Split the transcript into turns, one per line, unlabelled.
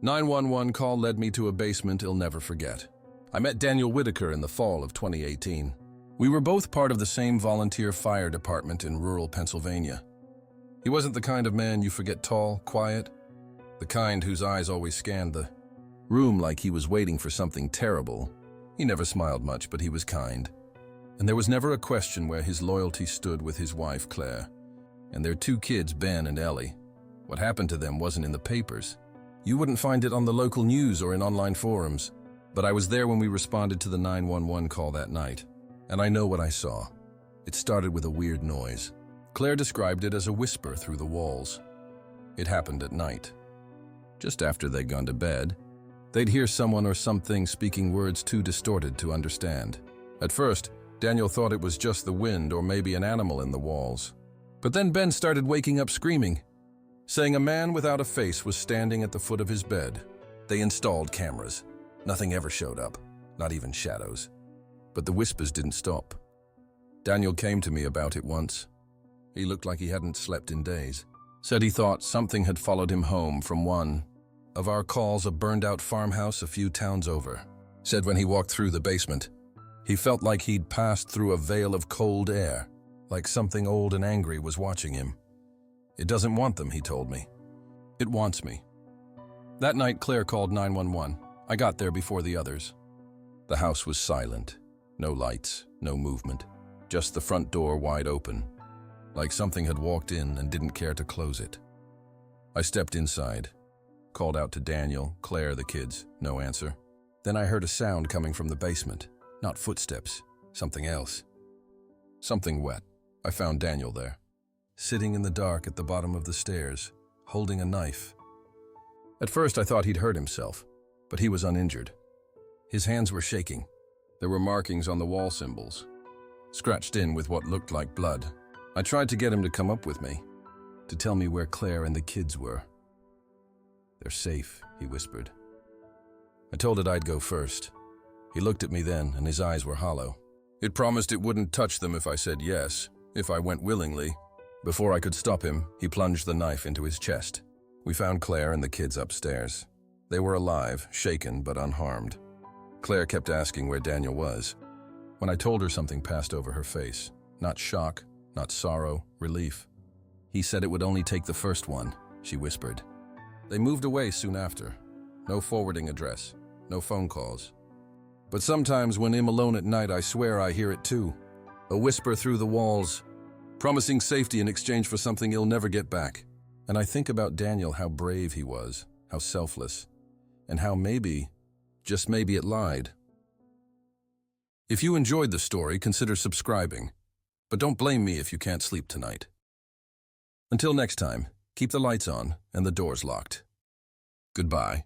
911 call led me to a basement I'll never forget. I met Daniel Whitaker in the fall of 2018. We were both part of the same volunteer fire department in rural Pennsylvania. He wasn't the kind of man you forget tall, quiet, the kind whose eyes always scanned the room like he was waiting for something terrible. He never smiled much, but he was kind. And there was never a question where his loyalty stood with his wife, Claire, and their 2 kids, Ben and Ellie. What happened to them wasn't in the papers. You wouldn't find it on the local news or in online forums. But I was there when we responded to the 911 call that night, and I know what I saw. It started with a weird noise. Claire described it as a whisper through the walls. It happened at night. Just after they'd gone to bed, they'd hear someone or something speaking words too distorted to understand. At first, Daniel thought it was just the wind or maybe an animal in the walls. But then Ben started waking up screaming, saying a man without a face was standing at the foot of his bed. They installed cameras. Nothing ever showed up, not even shadows. But the whispers didn't stop. Daniel came to me about it once. He looked like he hadn't slept in days. Said he thought something had followed him home from one of our calls, a burned-out farmhouse a few towns over. Said when he walked through the basement, he felt like he'd passed through a veil of cold air, like something old and angry was watching him. It doesn't want them, he told me. It wants me. That night, Claire called 911. I got there before the others. The house was silent. No lights, no movement. Just the front door wide open, like something had walked in and didn't care to close it. I stepped inside, called out to Daniel, Claire, the kids. No answer. Then I heard a sound coming from the basement. Not footsteps, something else. Something wet. I found Daniel there, sitting in the dark at the bottom of the stairs, holding a knife. At first I thought he'd hurt himself, but he was uninjured. His hands were shaking. There were markings on the wall symbols, scratched in with what looked like blood. I tried to get him to come up with me, to tell me where Claire and the kids were. They're safe, he whispered. I told it I'd go first. He looked at me then, and his eyes were hollow. It promised it wouldn't touch them if I said yes, if I went willingly. Before I could stop him, he plunged the knife into his chest. We found Claire and the kids upstairs. They were alive, shaken but unharmed. Claire kept asking where Daniel was. When I told her, something passed over her face. Not shock, not sorrow, relief. He said it would only take the first one, she whispered. They moved away soon after. No forwarding address, no phone calls. But sometimes when I'm alone at night, I swear I hear it too. A whisper through the walls, promising safety in exchange for something he'll never get back. And I think about Daniel, how brave he was, how selfless, and how maybe, just maybe, it lied. If you enjoyed the story, consider subscribing, but don't blame me if you can't sleep tonight. Until next time, keep the lights on and the doors locked. Goodbye.